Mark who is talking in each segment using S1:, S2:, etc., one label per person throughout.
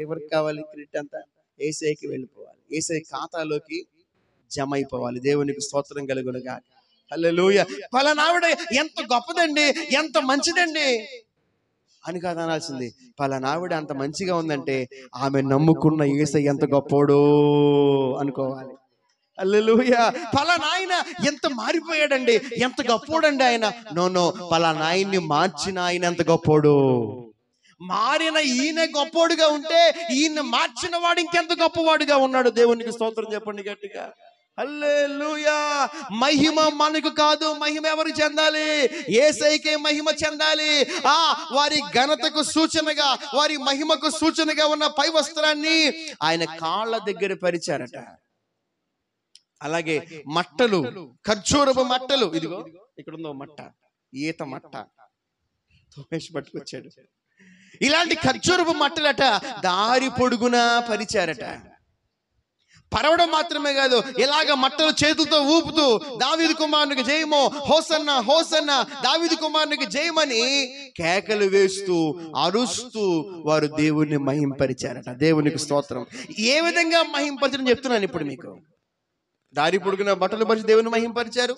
S1: ఎవరికి కావాలి క్రెడిట్ అంతా? యేసయ్యకి వెళ్ళిపోవాలి. యేసయ్య ఖాతాలోకి జమ అయిపోవాలి. దేవునికి స్తోత్రం కలుగునుగా. హల్లెలూయా. పలానావిడ ఎంత గొప్పదండి, ఎంత మంచిదండి అని కాదు అనాల్సింది. పలానావిడ అంత మంచిగా ఉందంటే ఆమె నమ్ముకున్న యేసయ్య ఎంత గొప్పోడో అనుకోవాలి. హల్లెలూయా. పలానాయన ఎంత మారిపోయాడండి, ఎంత గొప్పోడండి ఆయన. నో, పలానాయన్ని మార్చిన ఆయన ఎంత గొప్పోడు. మారిన ఈయన గొప్పోడుగా ఉంటే ఈయన మార్చిన వాడు ఇంకెంత గొప్పవాడుగా ఉన్నాడు. దేవునికి స్తోత్రం చెప్పండి గట్టిగా. హల్లెలూయా. మహిమ మనకు కాదు, మహిమ ఎవరికి చెందాలి? యేసయ్యకే మహిమ చెందాలి. వారి ఘనతకు సూచనగా, వారి మహిమకు సూచనగా ఉన్న పై వస్త్రాన్ని ఆయన కాళ్ళ దగ్గర పరిచారట. అలాగే మట్టలు, ఖర్జూరపు మట్టలు, ఇదిగో ఇక్కడ ఉందో మట్ట, ఈత మట్ట తోమేసి పట్టుకొచ్చాడు. ఇలాంటి ఖర్జూరపు మట్టలట దారి పొడుగునా పరిచారట. పరవడం మాత్రమే కాదు, ఇలాగ మట్టలు చేతులతో ఊపుతూ దావీదు కుమారునికి జయమో, హోసన్న హోసన్న, దావీదు కుమారునికి జయమని కేకలు వేస్తూ అరుస్తూ వారు దేవుణ్ణి మహింపరిచారట. దేవునికి స్తోత్రం. ఏ విధంగా మహింపరచడం చెప్తున్నాను ఇప్పుడు మీకు. దారి పొడుగున బట్టలు పరిచి దేవుని మహింపరిచారు,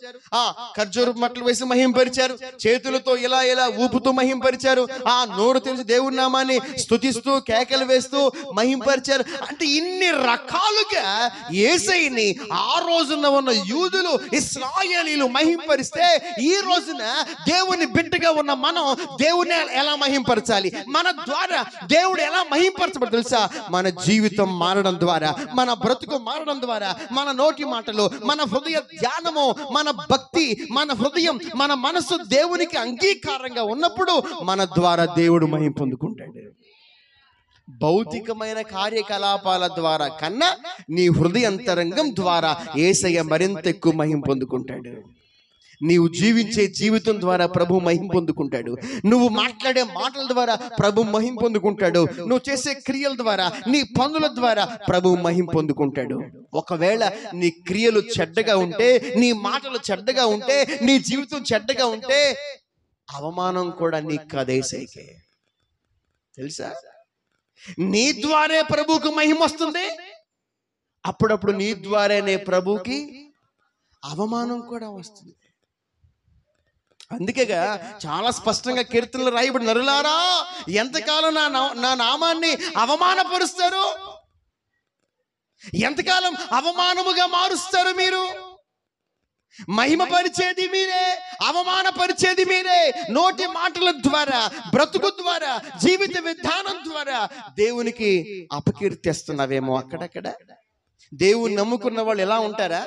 S1: ఖర్జూరపు మట్టలు వేసి మహింపరిచారు, చేతులతో ఇలా ఊపుతూ మహింపరిచారు, నోరు తెరిచి దేవుని నామాన్ని స్తుతిస్తూ కేకలు వేస్తూ మహింపరిచారు. అంటే ఇన్ని రకాలుగా యేసయ్యని ఆ రోజున ఉన్న యూదులు, ఇశ్రాయేలీయులు మహింపరిస్తే, ఈ రోజున దేవుని బిడ్డగా ఉన్న మనం దేవుని ఎలా మహింపరచాలి? మన ద్వారా దేవుడు ఎలా మహింపరచబడి తెలుసా? మన జీవితం మారడం ద్వారా, మన బ్రతుకు మారడం ద్వారా, మన నోటి మాటలు, మన హృదయ ధ్యానము, మన భక్తి, మన హృదయం, మన మనసు దేవునికి అంగీకారంగా ఉన్నప్పుడు మన ద్వారా దేవుడు మహిమ పొందుకుంటాడు. భౌతికమైన కార్యకలాపాల ద్వారా కన్నా నీ హృదయంతరంగం ద్వారా యేసయ్య మరింత ఎక్కువ మహిమ పొందుకుంటాడు. నీవు జీవించే జీవితం ద్వారా ప్రభు మహిమ పొందుకుంటాడు. నువ్వు మాట్లాడే మాటల ద్వారా ప్రభు మహిమ పొందుకుంటాడు. నువ్వు చేసే క్రియల ద్వారా, నీ పనుల ద్వారా ప్రభు మహిమ పొందుకుంటాడు. ఒకవేళ నీ క్రియలు చెడ్డగా ఉంటే, నీ మాటలు చెడ్డగా ఉంటే, నీ జీవితం చెడ్డగా ఉంటే అవమానం కూడా నీకు కదేసేకే తెలుసా? నీ ద్వారే ప్రభువుకు మహిమ వస్తుంది. అప్పుడప్పుడు నీ ద్వారానే ప్రభువుకి అవమానం కూడా వస్తుంది. అందుకేగా చాలా స్పష్టంగా కీర్తనలు రాయబడి, నరులారా ఎంతకాలం నా నామాన్ని అవమానపరుస్తారు, ఎంతకాలం అవమానముగా మారుస్తారు మీరు? మహిమపరిచేది మీరే, అవమానపరిచేది మీరే. నోటి మాటల ద్వారా, బ్రతుకు ద్వారా, జీవిత విధానం ద్వారా దేవునికి అపకీర్తిస్తున్నావేమో అక్కడక్కడ. దేవుని నమ్ముకున్న వాళ్ళు ఎలా ఉంటారా?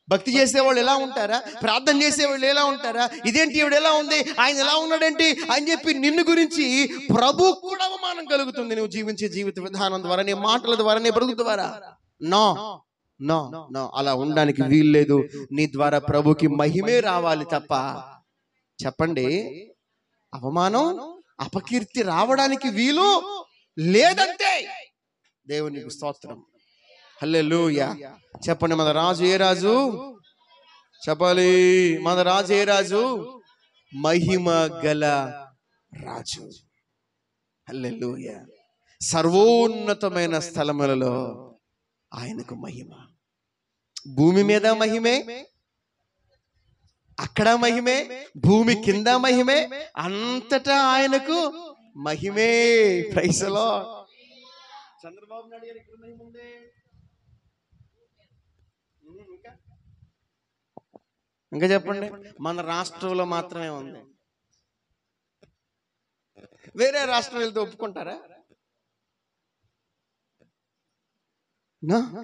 S1: భక్తి చేసేవాళ్ళు ఎలా ఉంటారా? ప్రార్థన చేసేవాళ్ళు ఎలా ఉంటారా? ఇదేంటి ఈవిడ ఎలా ఉంది, ఆయన ఎలా ఉన్నాడేంటి అని చెప్పి నిన్ను గురించి ప్రభు కూడా అవమానం కలుగుతుంది. నువ్వు జీవించే జీవిత విధానం ద్వారా, నీ మాటల ద్వారా, నీ బ్రతుకు ద్వారా. నో నో నో, అలా ఉండడానికి వీల్లేదు. నీ ద్వారా ప్రభుకి మహిమే రావాలి తప్ప, చెప్పండి, అవమానం, అపకీర్తి రావడానికి వీలు లేదంతే. దేవునికి స్తోత్రం. హల్లెలూయా. చెప్పండి, మన రాజు ఏ రాజు? చెప్పాలి, మన రాజు ఏ రాజు? మహిమ గల రాజు. హల్లెలూయా. సర్వోన్నతమైన స్థలములలో ఆయనకు మహిమ. భూమి మీద మహిమే, అక్కడ మహిమే, భూమి కింద మహిమే, అంతటా ఆయనకు మహిమే. Praise the lord. Chandrababu Naidu గారికి ఇక్కడ మహిమ ఉంది. ఇంకా చెప్పండి, మన రాష్ట్రంలో మాత్రమే ఉంది. వేరే రాష్ట్రం వెళ్తే ఒప్పుకుంటారా?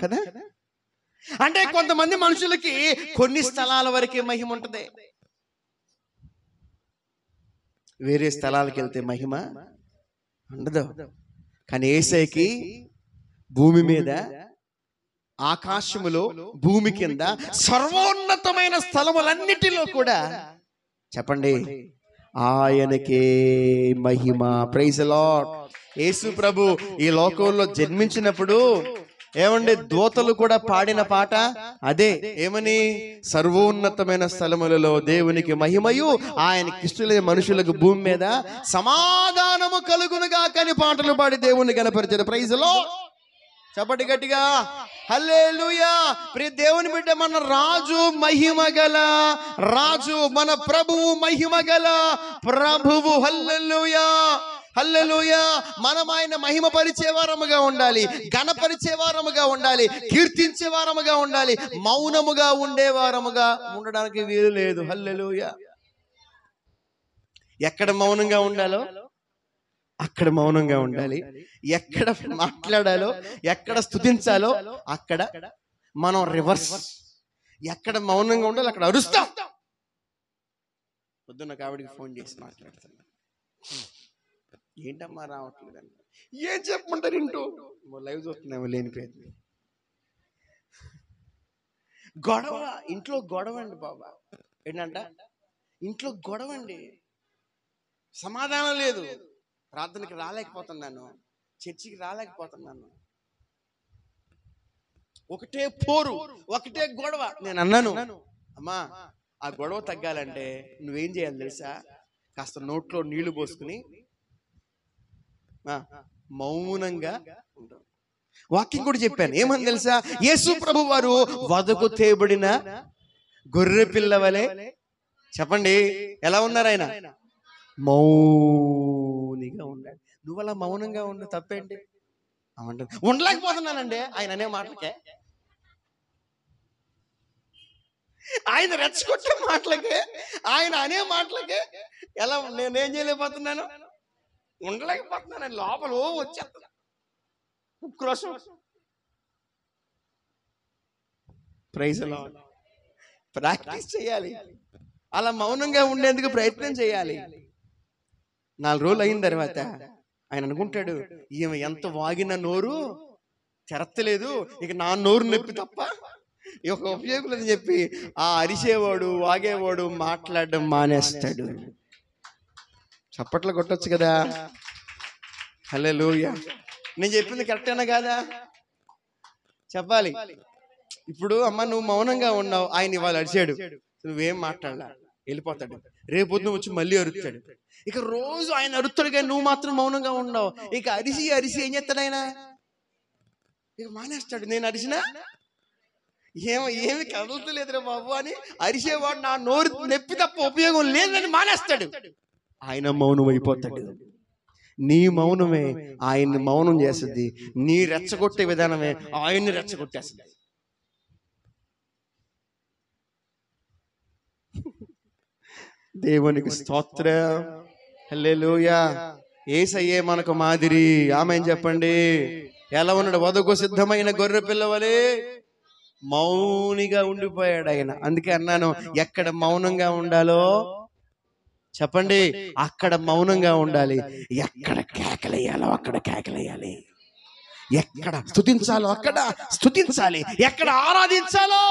S1: కదా. అంటే కొంతమంది మనుషులకి కొన్ని స్థలాల వరకే మహిమ ఉంటుంది, వేరే స్థలాలకు వెళ్తే మహిమ ఉండదు. కానీ యేసయ్యకి భూమి మీద, ఆకాశములో, భూమి కింద, సర్వోన్నతమైన స్థలములన్నిటిలో కూడా చెప్పండి ఆయనకే మహిమ. Praise the lord. యేసు ప్రభు ఈ లోకంలో జన్మించినప్పుడు ఏమండి, దూతలు కూడా పాడిన పాట అదే. ఏమని? సర్వోన్నతమైన స్థలములలో దేవునికి మహిమయు, ఆయన ఇష్టలే మనుషులకు భూమి మీద సమాధానము కలుగునుగా కని పాటలు పాడి దేవుణ్ణి కనపరిచారు. Praise lord. చెప్పండి గట్టిగా హల్లెలూయా. ప్రియ దేవుని బిడ్డ, మన రాజు మహిమగల రాజు, మన ప్రభువు మహిమగల ప్రభువు. హల్లెలూయా, హల్లెలూయా. మనం ఆయన మహిమ పరిచే వారముగా ఉండాలి, ఘనపరిచే వారముగా ఉండాలి, కీర్తించే వారముగా ఉండాలి. మౌనముగా ఉండే వారముగా ఉండడానికి వీలు లేదు. హల్లెలూయా. ఎక్కడ మౌనంగా ఉండాలో అక్కడ మౌనంగా ఉండాలి, ఎక్కడ మాట్లాడాలో, ఎక్కడ స్తుతించాలో అక్కడ మనం రివర్స్. ఎక్కడ మౌనంగా ఉండాలి అక్కడ అరుస్తాం. పొద్దున్న ఆవిడికి ఫోన్ చేసి మాట్లాడుతున్నా, ఏంటమ్మా రావట్లేదండి. ఏం చెప్పమంటారు, ఇంటూ లైవ్ చూస్తున్నాము లేనిపోయింది. గొడవ, ఇంట్లో గొడవ అండి బాబా. ఏంటంట, ఇంట్లో గొడవ అండి, సమాధానం లేదు. ప్రార్థనకి రాలేకపోతున్నాను, చర్చికి రాలేకపోతున్నాను, ఒకటే పోరు, ఒకటే గొడవ. నేను అన్నాను, అమ్మా ఆ గొడవ తగ్గాలంటే నువ్వేం చేయాలి తెలుసా? కాస్త నోట్లో నీళ్లు పోసుకుని మౌనంగా ఉంటావు. వాక్యం కూడా చెప్పాను, ఏమని తెలుసా? యేసు ప్రభు వారు వదకు తేబడిన గొర్రె పిల్ల వలె, చెప్పండి ఎలా ఉన్నారు ఆయన? మౌనిగా ఉండాలి. నువ్వు అలా మౌనంగా ఉండు, తప్పేంటి? ఉండలేకపోతున్నానండి ఆయన అనే మాటలకే, ఆయన రెచ్చగొట్టే మాటలకే, ఆయన అనే మాటలకే ఎలా నేనేం చేయలేకపోతున్నాను, ఉండలేకపోతున్నాను. లోపల వచ్చేస్తా ఉక్రోషం. Praise lord. ప్రాక్టీస్ చేయాలి, అలా మౌనంగా ఉండేందుకు ప్రయత్నం చేయాలి. 4 రోజులు అయిన తర్వాత ఆయన అనుకుంటాడు, ఈమె ఎంత వాగిన నోరు తెరత్తలేదు, ఇక నా నోరు నొప్పి తప్ప ఒక ఉపయోగం అని చెప్పి ఆ అరిసేవాడు, వాగేవాడు మాట్లాడడం మానేస్తాడు. చప్పట్లు కొట్టొచ్చు కదా. హల్లెలూయా. నేను చెప్పింది కరెక్టేనా కాదా చెప్పాలి. ఇప్పుడు అమ్మ నువ్వు మౌనంగా ఉన్నావు, ఆయన ఇవాళ అరిచాడు, నువ్వేం మాట్లాడలా, వెళ్ళిపోతాడు. రేపొద్దు వచ్చి మళ్ళీ అరుస్తాడు. ఇక రోజు ఆయన అరుస్తాడు, కానీ నువ్వు మాత్రం మౌనంగా ఉన్నావు. ఇక అరిసి అరిసి ఏం చేస్తాడు ఆయన? ఇక మానేస్తాడు. నేను అరిసినా ఏమి కదలతలేదురా బాబు అని అరిసేవాడు నా నోరు నొప్పి తప్ప ఉపయోగం లేదని మానేస్తాడు. ఆయన మౌనం అయిపోతాడు. నీ మౌనమే ఆయన్ని మౌనం చేస్తుంది, నీ రెచ్చగొట్టే విధానమే ఆయన్ని రెచ్చగొట్టేస్తుంది. దేవునికి స్తోత్రం. హల్లెలూయా. యేసయ్యే మనకు మాదిరి. ఆమేన్ చెప్పండి. ఎలా ఉన్నాడు? వధకు సిద్ధమైన గొర్రె పిల్లవలే మౌనిగా ఉండిపోయాడు ఆయన. అందుకే అన్నాను, ఎక్కడ మౌనంగా ఉండాలో చెప్పండి, అక్కడ మౌనంగా ఉండాలి. ఎక్కడ కేకలేయాలో అక్కడ కేకలేయాలి, ఎక్కడ స్తుతించాలో అక్కడ స్తుతించాలి, ఎక్కడ ఆరాధించాలో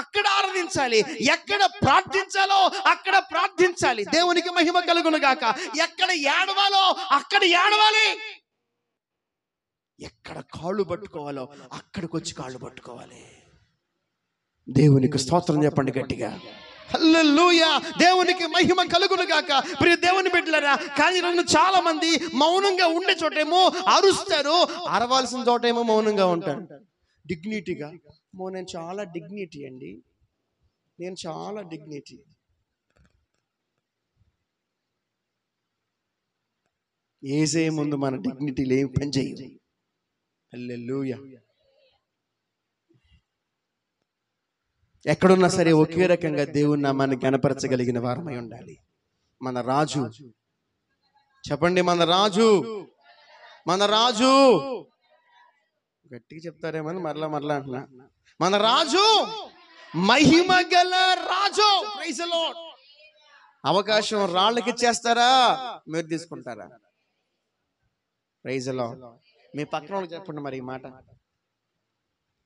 S1: అక్కడ ఆరాధించాలి, ఎక్కడ ప్రార్థించాలో అక్కడ ప్రార్థించాలి. దేవునికి మహిమ కలుగును గాక. ఎక్కడ ఏడవాలో అక్కడ ఏడవాలి, ఎక్కడ కాళ్ళు పట్టుకోవాలో అక్కడికి వచ్చి కాళ్ళు పట్టుకోవాలి. దేవునికి స్తోత్రం చెప్పండి గట్టిగా. హల్లెలూయా. దేవునికి మహిమ కలుగును గాక. ప్రియ దేవుని బిడ్డలారా, కానీ ఈరోజు చాలా మంది మౌనంగా ఉండే చోటేమో అరుస్తారు, అరవాల్సిన చోటేమో మౌనంగా ఉంటారు. డిగ్నిటీగా, నేను చాలా డిగ్నిటీ అండి, నేను చాలా డిగ్నిటీ. యేసే ముందు మన డిగ్నిటీలు ఏం పని చేయవు. హల్లెలూయా. ఎక్కడున్నా సరే ఒకే రకంగా దేవుని నామాన్ని గణపరచగలిగిన వారమై ఉండాలి. మన రాజు, చెప్పండి, మన రాజు, మన రాజు. గట్టిగా చెప్తారేమని మరలా అంటున్నా. మన రాజు మహిమ గల రాజు. Praise the lord. అవకాశం రాళ్ళకి ఇచ్చేస్తారా, మీరు తీసుకుంటారా? Praise the lord. మీ పక్కన వాళ్ళకి చెప్పండి మరి ఈ మాట.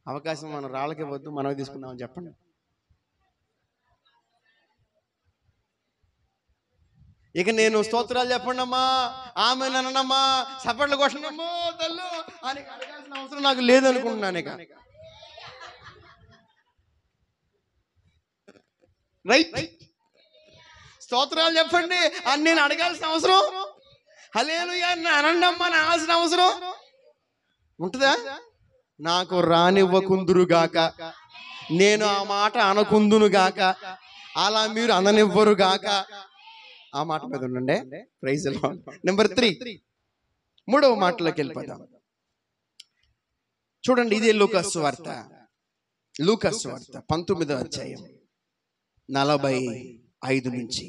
S1: అవకాశం మనం రాళ్ళకి ఇవ్వద్దు, మనమే తీసుకుందామని చెప్పండి. ఇక నేను స్తోత్రాలు చెప్పండి అమ్మా, ఆమె నన్నమ్మా, సపట్లు కొట్టనమ్మో తల్లు అని అడగాల్సిన అవసరం నాకు లేదనుకుంటున్నాను. ఇక రైట్, స్తోత్రాలు చెప్పండి అని నేను అడగాల్సిన అవసరం, హల్లెలూయా అనండి అమ్మా అని అనాల్సిన అవసరం ఉంటుందా? నాకు రానివ్వకుందురుగాక, నేను ఆ మాట అనకుందునుగాక, అలా మీరు అననివ్వరుగాక. ఆ మాట మీద ఉండండి. Praise the lord. నెంబర్ 3, మూడవ మాటలోకి వెళ్ళిపోదాం. చూడండి, ఇదే లూకాసు వార్త, లూకాసు వార్త 19వ అధ్యాయం 45 నుంచి.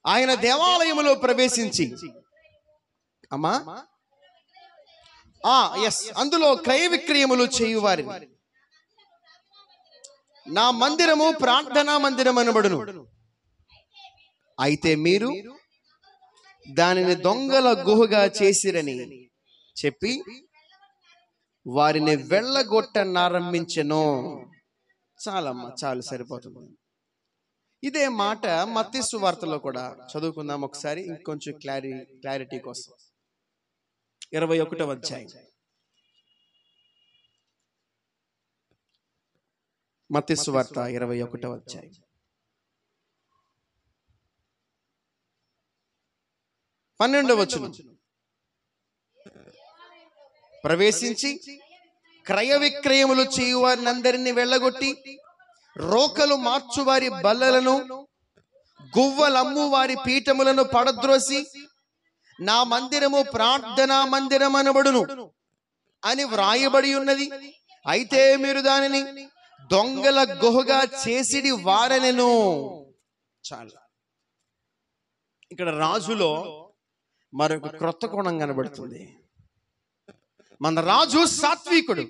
S1: ఆయన దేవాలయములో ప్రవేశించి, అమ్మా అందులో క్రయ విక్రయములు చేయువారి నా మందిరము ప్రార్థనా మందిరం అనబడును, అయితే మీరు దానిని దొంగల గుహగా చేసిరని చెప్పి వారిని వెళ్ళగొట్టనారంభించెను. చాలమ్మా, చాలు, సరిపోతుంది. ఇదే మాట మత్తయి సువార్తలో కూడా చదువుకుందాం ఒకసారి, ఇంకొంచెం క్లారిటీ కోసం. 21వ అధ్యాయం, మత్తయి సువార్త 21వ అధ్యాయం 12వ వచనం. ప్రవేశించి క్రయ విక్రయములు చేయువారిని అందరినీ వెళ్ళగొట్టి, రోకలు మార్చువారి బల్లలను, గువ్వలమ్ము వారి పీఠములను పడద్రోసి, నా మందిరము ప్రార్థనా మందిరం అనబడును అని వ్రాయబడి ఉన్నది, అయితే మీరు దానిని దొంగల గుహగా చేసిడి వారనెను. చాలు. ఇక్కడ రాజులో మరొక క్రొత్త కోణం కనబడుతుంది. మన రాజు సాత్వికుడు.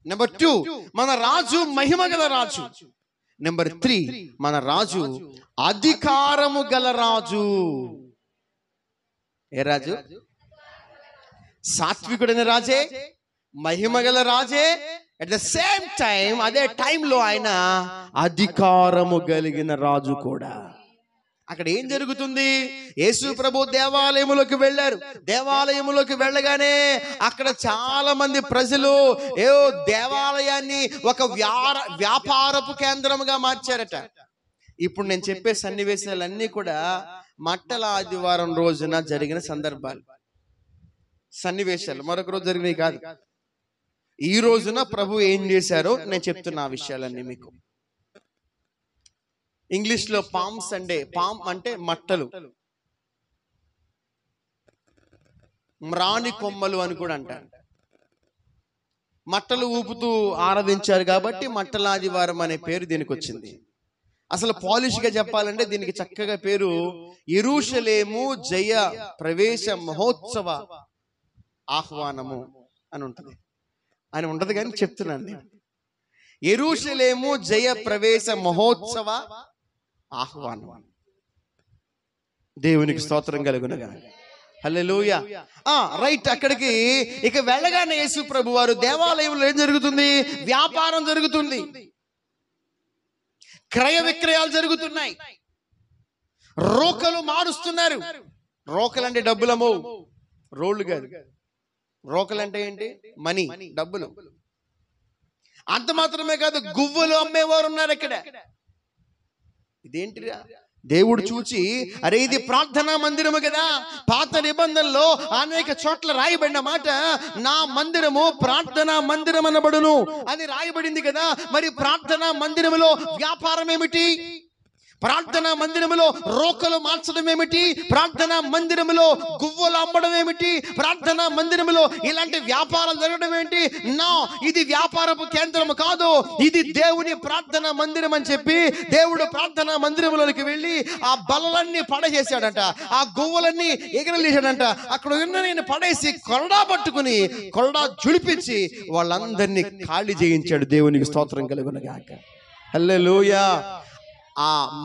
S1: నెంబర్ 2, మన రాజు మహిమ గల రాజు. నెంబర్ 3, మన రాజు అధికారము గల రాజు. ఏ రాజు? సాత్వికుడైన రాజే, మహిమ గల రాజే, అట్ ద సేమ్ టైం అదే టైంలో ఆయన అధికారము కలిగిన రాజు కూడా. అక్కడ ఏం జరుగుతుంది? యేసు ప్రభు దేవాలయములోకి వెళ్ళారు. దేవాలయములోకి వెళ్ళగానే అక్కడ చాలా మంది ప్రజలు దేవాలయాన్ని ఒక వ్యాపారపు కేంద్రముగా మార్చారట. ఇప్పుడు నేను చెప్పే సన్నివేశాలన్నీ కూడా మట్టల ఆదివారం రోజున జరిగిన సందర్భాలు, సన్నివేశాలు. మరొక రోజు జరిగినవి కాదు. ఈ రోజున ప్రభు ఏం చేశారో నేను చెప్తున్నా ఆ విషయాలన్నీ మీకు. ఇంగ్లీష్ లో పామ్ సండే, పామ్ అంటే మట్టలు, మ్రాణి కొమ్మలు అని కూడా అంటారు. మట్టలు ఊపుతూ ఆరాధించారు కాబట్టి మట్టల ఆదివారం అనే పేరు దీనికి వచ్చింది. అసలు పాలిష్ గా చెప్పాలంటే దీనికి చక్కగా పేరు యెరూషలేము జయ ప్రవేశ మహోత్సవ ఆహ్వానము అని ఉంటుంది. అని ఉండదు కానీ చెప్తున్నాను నేను. యెరూషలేము జయ ప్రవేశ మహోత్సవ ఆహ్వానం. దేవునికి స్తోత్రం కలుగునుగా. హల్లెలూయా. రైట్. అక్కడికి ఇక వెళ్ళగానే యేసు ప్రభు వారు దేవాలయంలో ఏం జరుగుతుంది? వ్యాపారం జరుగుతుంది, క్రయ విక్రయాలు జరుగుతున్నాయి, రోకలు మారుస్తున్నారు. రోకలు అంటే డబ్బులమో, రోళ్ళు కాదు. రోకలు అంటే ఏంటి? మనీ, డబ్బులు. అంత మాత్రమే కాదు, గువ్వలు అమ్మేవారు ఉన్నారు ఇక్కడ. ఇదేంటిరా? దేవుడు చూచి, అరే ఇది ప్రార్థనా మందిరము కదా. పాత నిబంధనలో అనేక చోట్ల రాయబడిన మాట, నా మందిరము ప్రార్థనా మందిరం అనబడును అని రాయబడింది కదా. మరి ప్రార్థనా మందిరములో వ్యాపారం ఏమిటి? ప్రార్థనా మందిరములో రోకలు మార్చడం ఏమిటి? ప్రార్థనా మందిరములో గువ్వలు అమ్మడం ఏమిటి? ప్రార్థనా మందిరములో ఇలాంటి వ్యాపారాలు జరగడం ఏంటి? నా ఇది వ్యాపారపు కేంద్రము కాదు, ఇది దేవుని ప్రార్థనా మందిరం అని చెప్పి దేవుడు ప్రార్థనా మందిరంలోకి వెళ్ళి ఆ బల్లలన్నీ పడేసాడంట, ఆ గువ్వలన్నీ ఎగరలేసాడంట. అక్కడ ఉన్న నేను పడేసి కొరడా పట్టుకుని కొరడా జుడిపించి వాళ్ళందరినీ ఖాళీ చేయించాడు. దేవునికి స్తోత్రం కలుగునుగాక. హల్లెలూయా.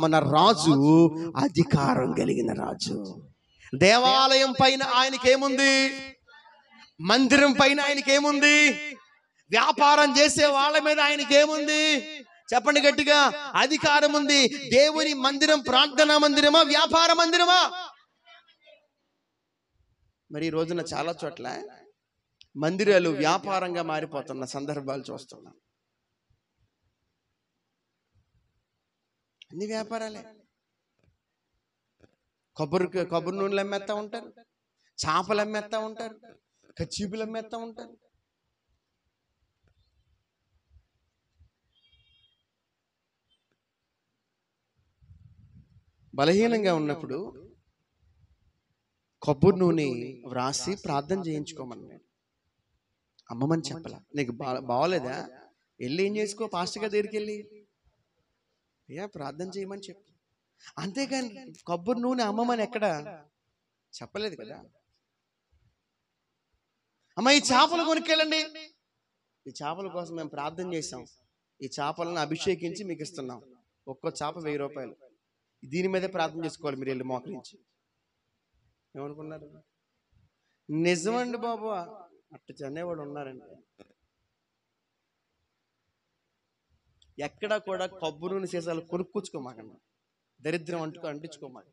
S1: మన రాజు అధికారం కలిగిన రాజు. దేవాలయం పైన ఆయనకేముంది? మందిరం పైన ఆయనకేముంది? వ్యాపారం చేసే వాళ్ళ మీద ఆయనకేముంది? చెప్పండి గట్టిగా. అధికారం ఉంది. దేవుని మందిరం ప్రార్థనా మందిరమా, వ్యాపార మందిరమా? మరి ఈ రోజున చాలా చోట్ల మందిరాలు వ్యాపారంగా మారిపోతున్న సందర్భాలు చూస్తున్నాం. అన్ని వ్యాపారాలే. కొబ్బరి నూనెలు అమ్మేస్తా ఉంటారు, చేపలు అమ్మేస్తా ఉంటారు, కచ్చీపులు అమ్మేస్తా ఉంటారు. బలహీనంగా ఉన్నప్పుడు కొబ్బరి నూనె వ్రాసి ప్రార్థన చేయించుకోమన్నాడు. అమ్మమని చెప్పలా. నీకు బాగోలేదా, వెళ్ళి ఏం చేసుకో, పాస్టర్ గారి దగ్గరికి వెళ్ళి ప్రార్థన చేయమని చెప్పు. అంతేకాని కొబ్బరి నూనె అమ్మమని ఎక్కడ చెప్పలేదు కదా. అమ్మ, ఈ చేపలు కొనుక్కెళ్ళండి, ఈ చేపల కోసం మేము ప్రార్థన చేసాం, ఈ చేపలను అభిషేకించి మీకు ఇస్తున్నాం, ఒక్కో చేప 1000 రూపాయలు, దీని మీదే ప్రార్థన చేసుకోవాలి మీరు వెళ్ళి మోకరించి. ఏమనుకున్నారు? నిజమండి బాబు, అట్టు చెన్నేవాడు ఉన్నారండి. ఎక్కడా కూడా కొబ్బరి నూనె సీసాలు కొనుక్కొచ్చుకోమాకండి, దరిద్రం అంటించుకోమాక.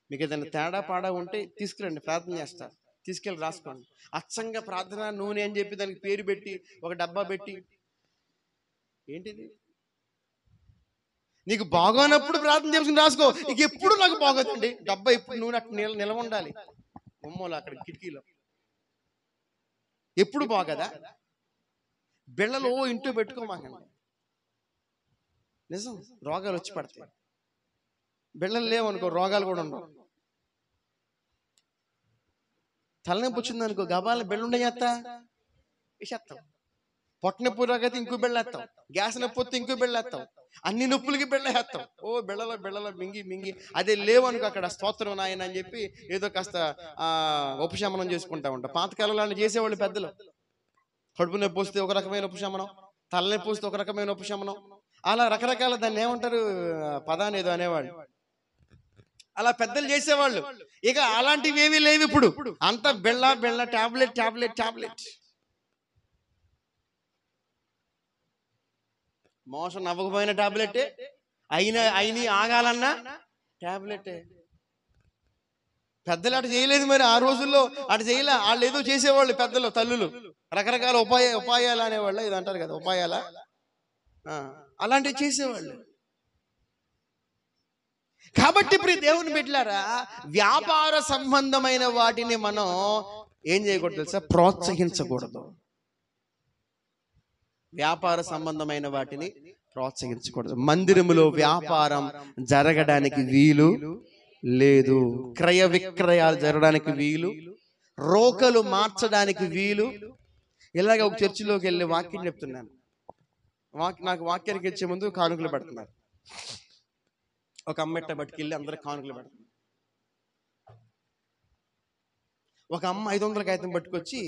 S1: మీకు ఏదైనా తేడా పాడా ఉంటే తీసుకురండి, ప్రార్థన చేస్తారు, తీసుకెళ్ళి రాసుకోండి. అచ్చంగా ప్రార్థన నూనె అని చెప్పి దానికి పేరు పెట్టి ఒక డబ్బా పెట్టి, ఏంటిది? నీకు బాగోనప్పుడు ప్రార్థన చేసుకుని రాసుకో. నీకు ఎప్పుడు నాకు బాగోదండి, డబ్బా ఎప్పుడు నూనె అట్లా నిలవ ఉండాలి బొమ్మలో అక్కడ కిటికీలో. ఎప్పుడు బాగదా? బిళ్ళలో ఇంట్లో పెట్టుకోమాకండి, నిజం రోగాలు వచ్చి పడతాయి. బిళ్ళలు లేవనుకో రోగాలు కూడా ఉండవు. తలనొప్పి వచ్చిందనుకో గబాలను బిళ్ళుండే వేసేస్తాం. పొట్ట నొప్పి రాకైతే ఇంకో బిళ్ళేస్తాం, గ్యాస్ నొప్పి వస్తే ఇంకో బిళ్ళేస్తాం, అన్ని నొప్పులకి బిళ్ళేస్తాం. ఓ బిళ్ళలో మింగి అదే లేవనుకో అక్కడ స్తోత్రం నాయన అని చెప్పి ఏదో కాస్త ఉపశమనం చేసుకుంటా ఉంటాం. పాతకాలంలో అని చేసేవాళ్ళు పెద్దలు. కడుపు నొప్పి వస్తే ఒక రకమైన ఉపశమనం, తలనొప్పి వస్తే ఒక రకమైన ఉపశమనం, అలా రకరకాల దాన్ని ఏమంటారు పదాన్ని ఏదో అనేవాళ్ళు. అలా పెద్దలు చేసేవాళ్ళు. ఇక అలాంటివి ఏమీ లేవు ఇప్పుడు. అంత బిళ్ళ టాబ్లెట్. మోషన్ అవ్వకపోయిన టాబ్లెటే, అయిన ఆగాలన్నా టాబ్లెటే. పెద్దలు అటు చేయలేదు మరి ఆ రోజుల్లో, అటు చేయలే. వాళ్ళు ఏదో చేసేవాళ్ళు పెద్దలు, తల్లులు, రకరకాల ఉపాయాలు అనేవాళ్ళు, ఇది అంటారు కదా ఉపాయాల, అలాంటివి చేసేవాళ్ళు. కాబట్టి ఇప్పుడు దేవుని బిడ్డలారా, వ్యాపార సంబంధమైన వాటిని మనం ఏం చేయకూడదు తెలుసా? ప్రోత్సహించకూడదు. వ్యాపార సంబంధమైన వాటిని ప్రోత్సహించకూడదు. మందిరములో వ్యాపారం జరగడానికి వీలు లేదు, క్రయ విక్రయాలు జరగడానికి వీలు, రోకలు మార్చడానికి వీలు. ఇలాగ ఒక చర్చిలోకి వెళ్ళి వాక్యం చెప్తున్నాను. నాకు వాక్యానికి ఇచ్చే ముందు కానుకలు పెడుతున్నారు. ఒక అమ్మెట్ట పట్టుకెళ్ళి అందరూ కానుకలు పెడుతున్నారు. ఒక అమ్మ 500 కాగితం పట్టుకొచ్చి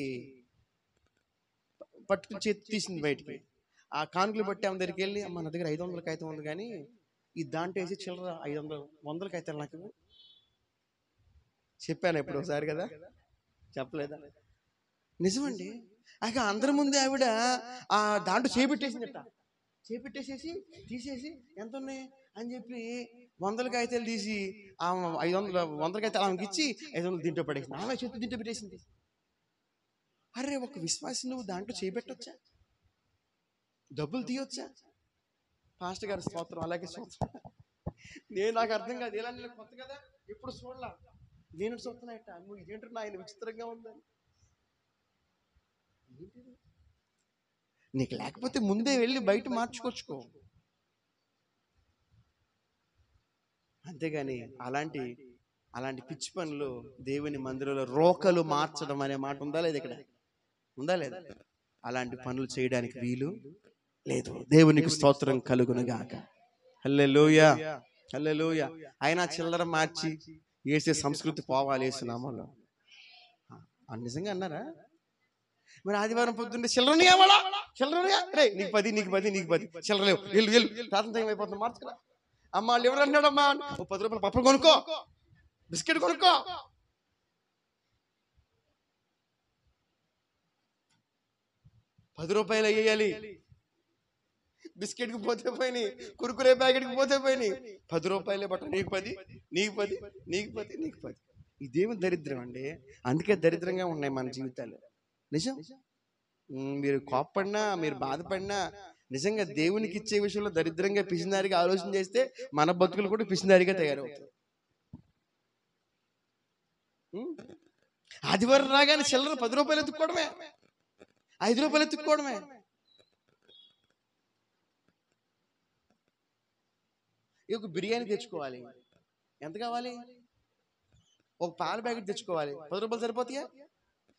S1: చేతి తీసింది బయటికి. ఆ కానుకలు బట్టి ఆమె దగ్గరికి వెళ్ళి, అమ్మ నా దగ్గర 500 కాగితం ఉంది కానీ ఈ దాంట్లో వేసి చిల్లర 100 కాగితాలు నాకు చెప్పాను ఎప్పుడు ఒకసారి కదా, చెప్పలేదా? నిజమండి. అక అందరి ముందే ఆవిడ ఆ దాంట్లో చేపెట్టేసిందట. చేపెట్టేసేసి తీసేసి ఎంత ఉన్నాయి అని చెప్పి 100 కాగితాలు తీసి 100 కాగితాలు ఆమెకి ఇచ్చి 500 దీంట్లో పడేసింది. ఆమె చేతి దీంట్లో పెట్టేసింది. అరే, ఒక విశ్వాసి నువ్వు దాంట్లో చేపెట్టొచ్చా? డబ్బులు తీయొచ్చా? పాస్టర్ గారి స్తోత్రం, అలాగే స్తోత్రం. నాకు అర్థం కాదు, ఇలా కొత్త కదా, ఎప్పుడు చూడలా. నేను చూస్తున్నాయట, నువ్వు ఇదేంటో ఆయన విచిత్రంగా ఉందని. నీకు లేకపోతే ముందే వెళ్ళి బయట మార్చుకొచ్చుకో. అంతేగాని అలాంటి పిచ్చి పనులు దేవుని మందిరంలో రోకలు మార్చడం అనే మాట ఉందా లేదు? ఇక్కడ ఉందా లేదా? అలాంటి పనులు చేయడానికి వీలు లేదు. దేవునికి స్తోత్రం కలుగునుగాక. హల్లెలూయా, హల్లెలూయా. అయినా చిల్లర మార్చి వేసే సంస్కృతి పోవాలి వేస్తున్నామలో. నిజంగా అన్నారా? మరి ఆదివారం పొద్దున్నే చిల్లరనియా రే, నీకు 10 చిల్లరలేవు, వెళ్ళు ప్రార్థన టైం అయిపోతుంది, మార్చుకురా. అమ్మ వాళ్ళు ఎవరు అన్నాడమ్మా, 10 రూపాయలు పప్పులు కొనుక్కో, బిస్కెట్ కొనుక్కో. ₹10 వేయాలి. బిస్కెట్కి పోతే పోయినాయి, కురుకురే ప్యాకెట్కి పోతే పోయినాయి. 10 రూపాయలే బట్ట, నీకు 10, నీకు 10, నీకు 10, నీకు 10. ఇదేమి దరిద్రం అండి. అందుకే దరిద్రంగా ఉన్నాయి మన జీవితాలు. నిజం. మీరు కోప్పడినా, మీరు బాధపడినా, నిజంగా దేవునికి ఇచ్చే విషయంలో దరిద్రంగా పిసినారిగా ఆలోచన చేస్తే మన బతుకులు కూడా పిసినారిగా తయారవుతాయి. ఆదివారం రాగానే చిల్లర 10 రూపాయలు ఎత్తుక్కోవడమే, 5 రూపాయలు ఎత్తుక్కోవడమే. ఒక బిర్యానీ తెచ్చుకోవాలి, ఎంత కావాలి? ఒక పాల ప్యాకెట్ తెచ్చుకోవాలి, 10 రూపాయలు సరిపోతాయా?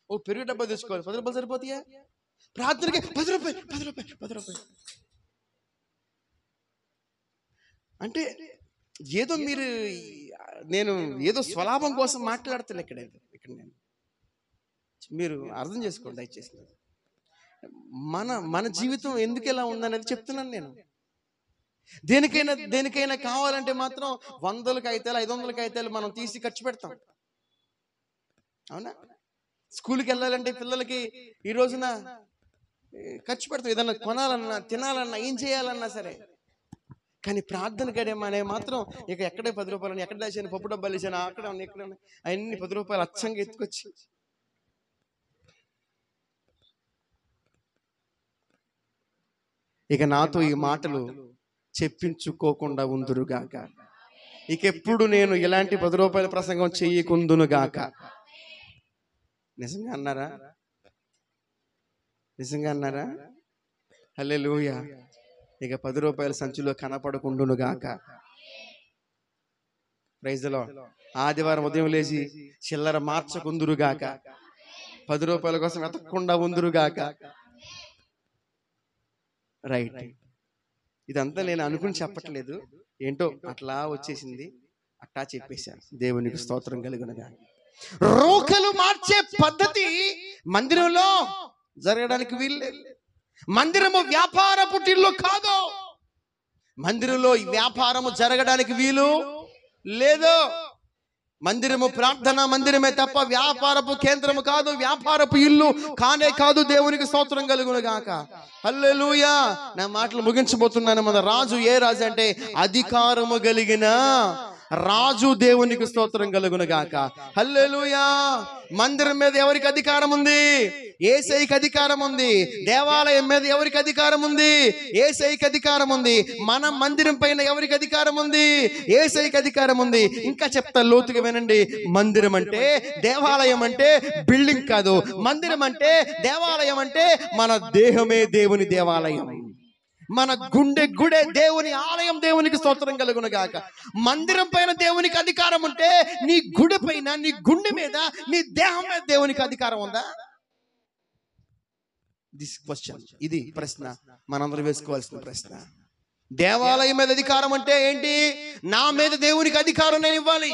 S1: ఒక పెరుగు డబ్బా తెచ్చుకోవాలి, 10 రూపాయలు సరిపోతాయా? ప్రార్థనకి 10 రూపాయలు, 10 రూపాయలు, 10 రూపాయలు. అంటే ఏదో నేను ఏదో స్వలాభం కోసం మాట్లాడుతున్నా ఇక్కడ నేను. మీరు అర్థం చేసుకోండి దయచేసి. మన జీవితం ఎందుకు ఎలా ఉందనేది చెప్తున్నాను నేను. దేనికైనా కావాలంటే మాత్రం 100 కాగితాలు, 500 కాగితాలు మనం తీసి ఖర్చు పెడతాం. అవునా? స్కూల్కి వెళ్ళాలంటే పిల్లలకి ఈ రోజున ఖర్చు పెడతాం. ఏదన్నా కొనాలన్నా, తినాలన్నా, ఏం చేయాలన్నా సరే. కానీ ప్రార్థన గడేమనే మాత్రం ఇక ఎక్కడే 10 రూపాయలు, ఎక్కడ వేసాను, పప్పు డబ్బాలు వేసాను, అక్కడ ఉన్నాయి, ఇక్కడ ఉన్నాయి, అన్ని 10 రూపాయలు అచ్చంగా ఎత్తుకొచ్చి. ఇక నాతో ఈ మాటలు చెప్పించుకోకుండా ఉందురుగాక. ఇక ఎప్పుడు నేను ఇలాంటి 10 రూపాయల ప్రసంగం చెయ్యకుందునుగాక. నిజంగా అన్నారా? నిజంగా అన్నారా? హల్లెలూయా. ఇక 10 రూపాయల సంచిలో కనపడకుండునుగాక. Praise the lord. ఆదివారం ఉదయం లేచి చిల్లర మార్చకుందురుగాక. 10 రూపాయల కోసం వెతకకుండా ఉందురుగాక. రైట్. ఇదంతా నేను అనుకుని చెప్పట్లేదు, ఏంటో అట్లా వచ్చేసింది, అట్టా చెప్పేశాను. దేవునికి స్తోత్రం కలుగునుగాక. రోకలు మార్చే పద్ధతి మందిరంలో జరగడానికి వీల్లేదు. మందిరము వ్యాపారపు ఇల్లు కాదు. మందిరంలో వ్యాపారము జరగడానికి వీలు లేదు. మందిరము ప్రార్థన మందిరమే తప్ప వ్యాపారపు కేంద్రము కాదు, వ్యాపారపు ఇల్లు కానే కాదు. దేవునికి స్తోత్రం కలుగునుగాక. హల్లెలూయా. నా మాటలు ముగించబోతున్నాను. మన రాజు ఏ రాజు అంటే అధికారము కలిగిన రాజు. దేవునికి స్తోత్రం కలుగునుగాక. హల్లెలూయా. మందిరం మీద ఎవరికి అధికారం ఉంది? యేసయ్యకి అధికారం ఉంది. దేవాలయం మీద ఎవరికి అధికారం ఉంది? యేసయ్యకి అధికారం ఉంది. మన మందిరం పైన ఎవరికి అధికారం ఉంది? యేసయ్యకి అధికారం ఉంది. ఇంకా చెప్తా, లోతుగా వినండి. మందిరం అంటే, దేవాలయం అంటే బిల్డింగ్ కాదు. మందిరం అంటే, దేవాలయం అంటే మన దేహమే దేవుని దేవాలయం. మన గుడే దేవుని ఆలయం. దేవునికి స్తోత్రం కలుగునుగాక. మందిరం పైన దేవునికి అధికారం ఉంటే నీ గుడి పైన, నీ గుండె మీద, నీ దేహం మీద దేవునికి అధికారం ఉందా? దిస్ క్వశ్చన్, ఇది ప్రశ్న, మనందరం వేసుకోవాల్సిన ప్రశ్న. దేవాలయం మీద అధికారం అంటే ఏంటి? నా మీద దేవునికి అధికారం నేను ఇవ్వాలి.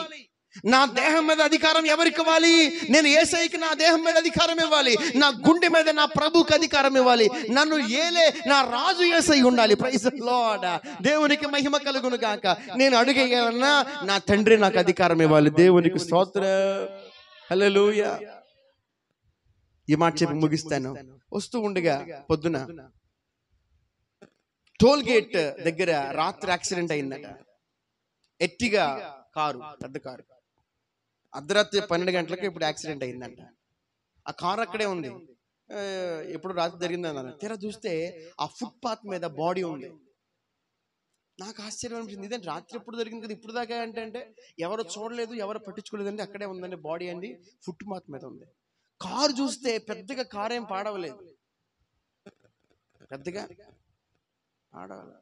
S1: నా దేహం మీద అధికారం ఎవరికి ఇవ్వాలి? నేను యేసయ్యకి నా దేహం మీద అధికారం ఇవ్వాలి. నా గుండె మీద నా ప్రభువుకి అధికారం ఇవ్వాలి. నన్ను ఏలే నా రాజు యేసయ్య ఉండాలి. Praise the lord. దేవునికి మహిమ కలుగును గాక. నేను అడుగేయాలన్నా నా తండ్రి నాకు అధికారం ఇవ్వాలి. దేవునికి స్తోత్రం. హల్లెలూయా. ఈ మాట చెప్పి ముగిస్తాను. వస్తూ ఉండగా పొద్దున టోల్ గేట్ దగ్గర రాత్రి యాక్సిడెంట్ అయిందట. ఎట్టిగా కారు, పెద్ద కారు, అర్ధరాత్రి 12 గంటలకు ఇప్పుడు యాక్సిడెంట్ అయిందంట. ఆ కారు అక్కడే ఉంది. ఎప్పుడు రాత్రి జరిగిందన్నారు. తీరా చూస్తే ఆ ఫుట్ పాత్ మీద బాడీ ఉంది. నాకు ఆశ్చర్యం అనిపించింది. ఇదేంటి రాత్రి ఎప్పుడు జరిగింది కదా, ఇప్పుడు దాకా అంటే ఎవరు చూడలేదు, ఎవరు పట్టించుకోలేదండి. అక్కడే ఉందండి బాడీ అండి, ఫుట్ పాత్ మీద ఉంది. కారు చూస్తే పెద్దగా కారు ఏం పాడవలేదు, పెద్దగా పాడవలేదు.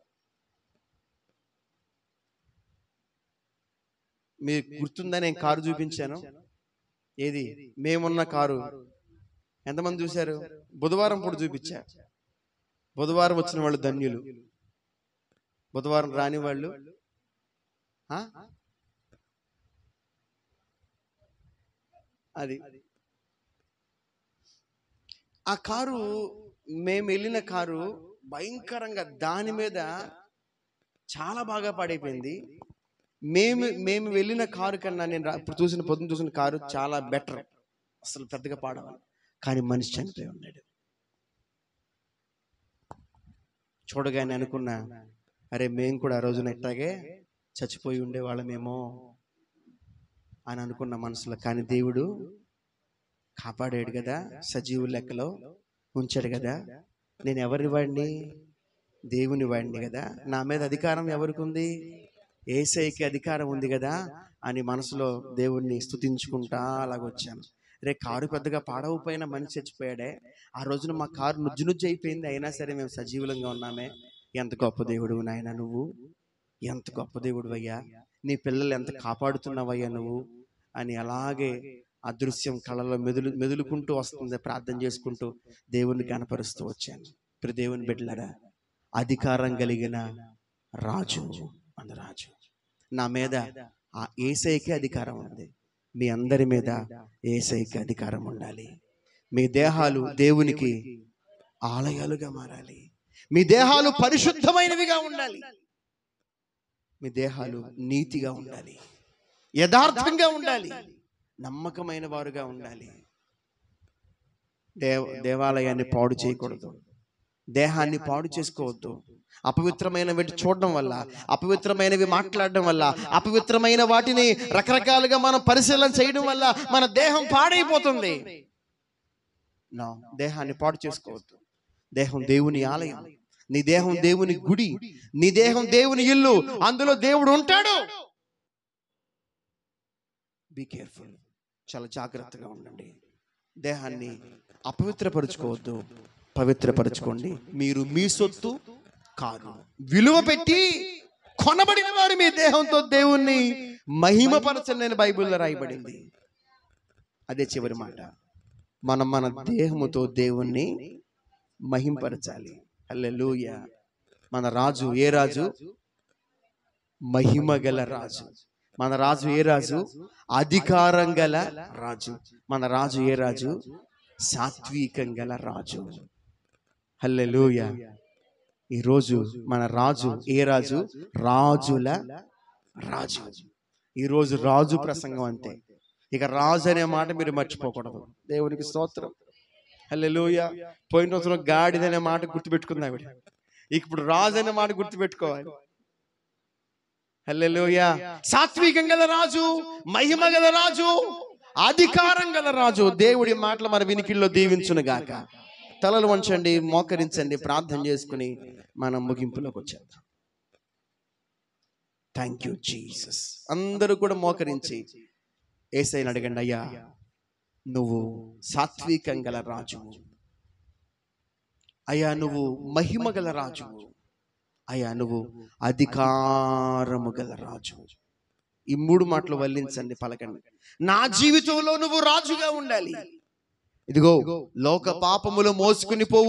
S1: మీకు గుర్తుందా, నేను కారు చూపించాను. ఏది? మేమున్న కారు. ఎంతమంది చూశారు? బుధవారం పూట చూపించా. బుధవారం వచ్చిన వాళ్ళు ధన్యులు, బుధవారం రాని వాళ్ళు అది. ఆ కారు, మేము వెళ్ళిన కారు భయంకరంగా, దాని మీద చాలా బాగా పాడైపోయింది. మేము వెళ్ళిన కారు కన్నా నేను ఇప్పుడు పొద్దున చూసిన కారు చాలా బెటర్. అసలు పెద్దగా పాడవాలి, కానీ మనిషి చనిపోయి ఉన్నాడు. చూడగానే అనుకున్నా, అరే మేము కూడా ఆ రోజున ఎట్టాగే చచ్చిపోయి ఉండేవాళ్ళమేమో అని అనుకున్న మనసులో. కానీ దేవుడు కాపాడాడు కదా, సజీవు లెక్కలో ఉంచాడు కదా. నేను ఎవరి వాడిని? దేవుని వాడిని కదా. నా మీద అధికారం ఎవరికి ఉంది? యేసయ్యకి అధికారం ఉంది కదా అని మనసులో దేవుణ్ణి స్తుతించుకుంటా అలాగొచ్చాను. రే కారు పెద్దగా పాడవపోయినా మనిషి చచ్చిపోయాడే, ఆ రోజున మా కారు నుజ్జు అయిపోయింది, అయినా సరే మేము సజీవులంగా ఉన్నామే. ఎంత గొప్ప దేవుడు నాయన నువ్వు, ఎంత గొప్ప దేవుడు అయ్యా, నీ పిల్లలు ఎంత కాపాడుతున్నావయ్యా నువ్వు అని అలాగే అదృశ్యం కళలో మెదులుకుంటూ వస్తుంది. ప్రార్థన చేసుకుంటూ దేవుణ్ణి కనపరుస్తూ వచ్చాను. ఇప్పుడు దేవుని బిడ్డలారా, అధికారం కలిగిన రాజు మన రాజు. నా మీద ఆ యేసయ్యకి అధికారం ఉంది. మీ అందరి మీద యేసయ్యకి అధికారం ఉండాలి. మీ దేహాలు దేవునికి ఆలయాలుగా మారాలి. మీ దేహాలు పరిశుద్ధమైనవిగా ఉండాలి. మీ దేహాలు నీతిగా ఉండాలి, యథార్థంగా ఉండాలి, నమ్మకమైన వారుగా ఉండాలి. దేవాలయాన్ని పాడు చేయకూడదు, దేహాన్ని పాడు చేసుకోవద్దు. అపవిత్రమైనవి చూడడం వల్ల, అపవిత్రమైనవి మాట్లాడడం వల్ల, అపవిత్రమైన వాటిని రకరకాలుగా మనం పరిశీలన చేయడం వల్ల మన దేహం పాడైపోతుంది. దేహాన్ని పాడు చేసుకోవద్దు. దేహం దేవుని ఆలయం, నీ దేహం దేవుని గుడి, నీ దేహం దేవుని ఇల్లు, అందులో దేవుడు ఉంటాడు. బీ కేర్ఫుల్, చాలా జాగ్రత్తగా ఉండండి. దేహాన్ని అపవిత్రపరుచుకోవద్దు, పవిత్రపరచుకోండి. మీరు మీ సొత్తు కాదు, విలువ పెట్టి కొనబడిన వారు మీ దేహంతో దేవుణ్ణి మహిమపరచండి అని బైబిల్లో రాయబడింది. అదే చివరి మాట. మనం మన దేహముతో దేవుణ్ణి మహింపరచాలి. హల్లెలూయా. మన రాజు ఏ రాజు? మహిమ గల రాజు. మన రాజు ఏ రాజు? అధికారం గల రాజు. మన రాజు ఏ రాజు? సాత్వికం గల రాజు. హల్లెలూయా. ఈరోజు మన రాజు ఏ రాజు? రాజుల రాజు. ఈరోజు రాజు ప్రసంగం అంతే. ఇక రాజు అనే మాట మీరు మర్చిపోకూడదు. దేవునికి స్తోత్రం. హల్లెలూయా. పోయిన రోజున గాడిదనే మాట గుర్తుపెట్టుకుంది ఆవిడ, ఇప్పుడు రాజు అనే మాట గుర్తుపెట్టుకోవాలి. హల్లెలూయా. సాత్వికం గల రాజు, మహిమ గల రాజు, అధికారం గల రాజు. దేవుడి మాటలు మన వినికిల్లో దీవించును గాక. తలలు వంచండి, మోకరించండి, ప్రార్థన చేసుకుని మనం ముగింపులోకి వచ్చేద్దాం. Thank you Jesus. అందరూ కూడా మోకరించి యేసయ్యని అడగండి, అయ్యా నువ్వు సాత్వికం గల రాజు, అయ్యా నువ్వు మహిమ గల రాజు, అయ్యా నువ్వు అధికారము గల రాజు. ఈ మూడు మాటలు వల్లించండి, పలకండి. నా జీవితంలో నువ్వు రాజుగా ఉండాలి. ఇదిగో లోక పాపములు మోసుకుని పోవు